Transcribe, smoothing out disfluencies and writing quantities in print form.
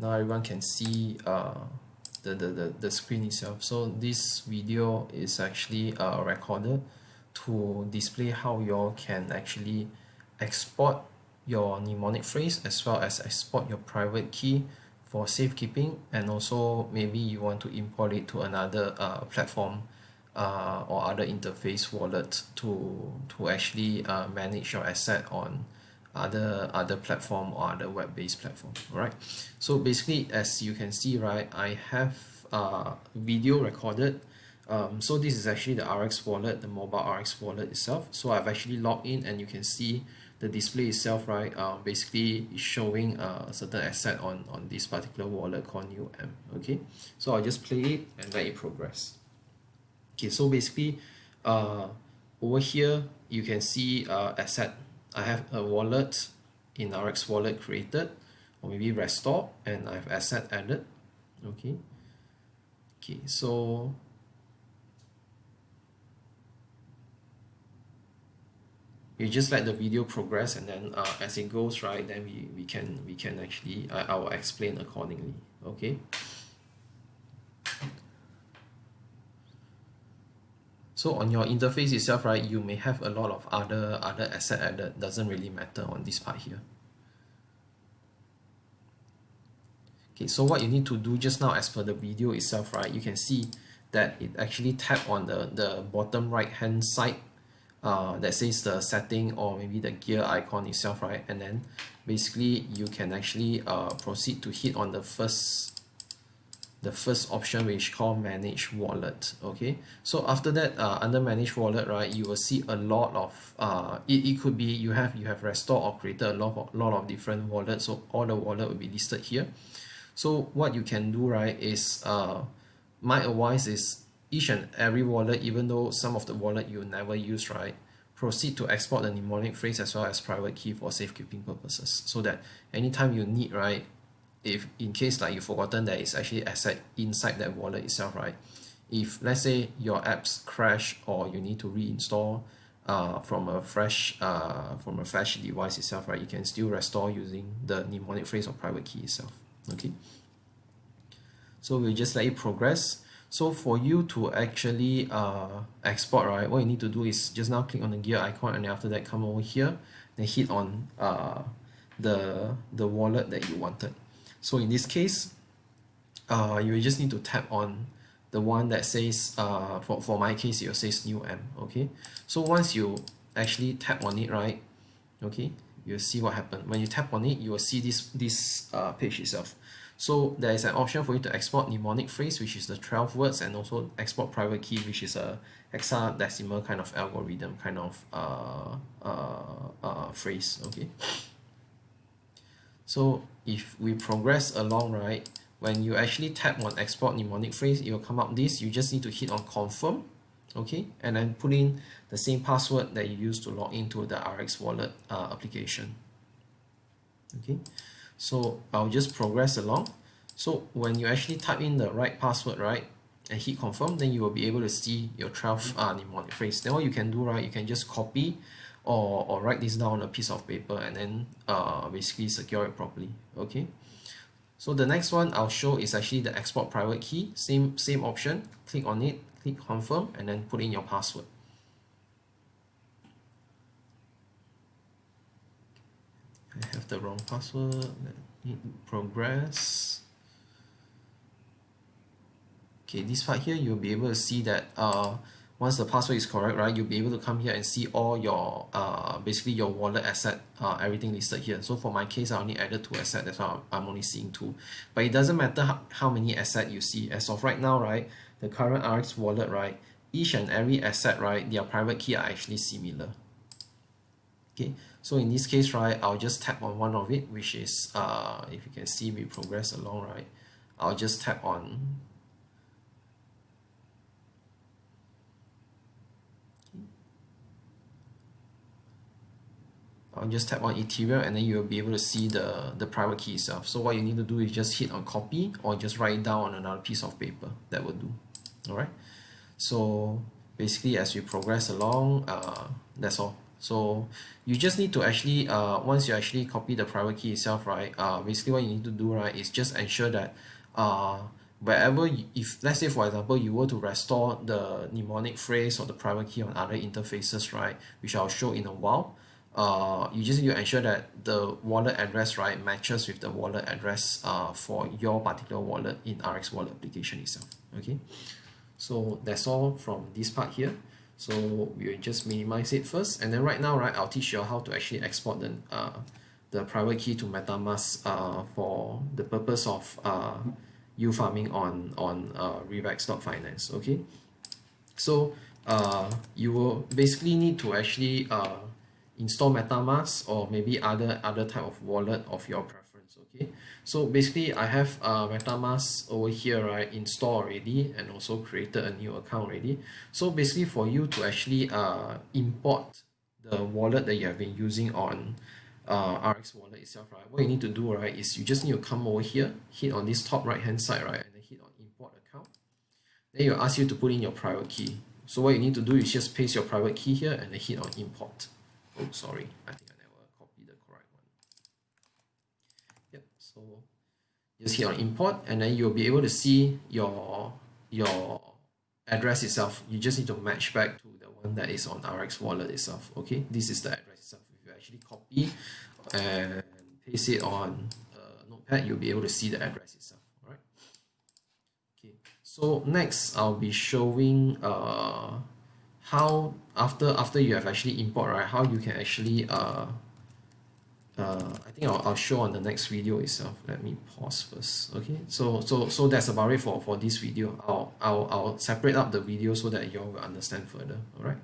now everyone can see the screen itself. So this video is actually recorded to display how you all can actually export your mnemonic phrase as well as export your private key for safekeeping, and also maybe you want to import it to another platform or other interface wallet to actually manage your asset on other platform or other web-based platform. All right, so basically, as you can see, right, I have video recorded. So this is actually the RX wallet, the mobile RX wallet itself. So I've actually logged in, and you can see the display itself, right, basically is showing a certain asset on this particular wallet called new M. Okay, so I'll just play it and let it progress. Okay, so basically over here you can see asset. I have a wallet in RX wallet created, or maybe restore, and I have asset added. Okay, so you just let the video progress, and then as it goes, right, then we can actually I will explain accordingly. Okay, so on your interface itself, right, you may have a lot of other asset added. Doesn't really matter on this part here. Okay, so what you need to do just now, as per the video itself, right, you can see that it actually tap on the bottom right hand side that says the setting, or maybe the gear icon itself, right, and then basically you can actually proceed to hit on the first option, which called manage wallet. Okay, so after that, under manage wallet, right, you will see a lot of it could be you have restored or created a lot of different wallets, so all the wallet will be listed here. So what you can do, right, is my advice is each and every wallet, even though some of the wallet you never use, right, proceed to export the mnemonic phrase as well as private key for safekeeping purposes, so that anytime you need, right, if in case like you've forgotten that it's actually asset inside that wallet itself, right, if let's say your apps crash or you need to reinstall from a fresh device itself, right, you can still restore using the mnemonic phrase or private key itself. Okay, so we'll just let it progress. So for you to actually export, right, what you need to do is just now click on the gear icon, and then after that come over here, then hit on the wallet that you wanted. So in this case, you just need to tap on the one that says for my case it says new M. Okay, so once you actually tap on it, right, okay, you'll see what happened. When you tap on it, you will see this page itself. So there is an option for you to export mnemonic phrase, which is the 12 words, and also export private key, which is a hexadecimal kind of algorithm kind of phrase. Okay, so if we progress along, right, when you actually tap on export mnemonic phrase, it will come up this. You just need to hit on confirm. Okay, and then put in the same password that you used to log into the RX wallet application. Okay, so I'll just progress along. So when you actually type in the right password, right, and hit confirm, then you will be able to see your 12 mnemonic phrase. Then what you can do, right, you can just copy or write this down on a piece of paper, and then basically secure it properly. Okay, so the next one I'll show is actually the export private key. Same option, click on it, click confirm, and then put in your password. I have the wrong password. Let me progress. Okay, this part here, you'll be able to see that once the password is correct, right, you'll be able to come here and see all your basically your wallet asset, everything listed here. So for my case, I only added 2 assets, that's why I'm only seeing 2. But it doesn't matter how many assets you see. As of right now, right, the current RX wallet, right, each and every asset, right, their private key are actually similar. Okay, so in this case, right, I'll just tap on one of it, which is if you can see, we progress along, right, I'll just tap on Ethereum, and then you'll be able to see the private key itself. So what you need to do is just hit on copy, or just write it down on another piece of paper. That will do. All right, so basically as we progress along, that's all. So you just need to actually once you actually copy the private key itself, right, basically what you need to do, right, is just ensure that uh, wherever if let's say for example you were to restore the mnemonic phrase or the private key on other interfaces, right, which I'll show in a while, you just need to ensure that the wallet address, right, matches with the wallet address for your particular wallet in RX Wallet application itself. Okay, so that's all from this part here. So we'll just minimize it first, and then right now, right, I'll teach you how to actually export the private key to MetaMask for the purpose of you farming on Revax.finance. Okay, so you will basically need to actually install MetaMask or maybe other type of wallet of your preference. Okay, so basically I have MetaMask over here, right, installed already, and also created a new account already. So basically for you to actually import the wallet that you have been using on RX wallet itself, right, what you need to do, right, is you just need to come over here, hit on this top right hand side, right, and then hit on import account. Then it will ask you to put in your private key. So what you need to do is just paste your private key here and then hit on import. Oh, sorry, I think I never copied the correct one. Yep, so just hit on import, and then you'll be able to see your address itself. You just need to match back to the one that is on RX wallet itself. Okay, this is the address itself. If you actually copy and paste it on notepad, you'll be able to see the address itself. All right. Okay, so next I'll be showing how after you have actually import, right, how you can actually I think I'll show on the next video itself. Let me pause first. Okay, so that's about it for this video. I'll separate up the video so that you all will understand further. All right.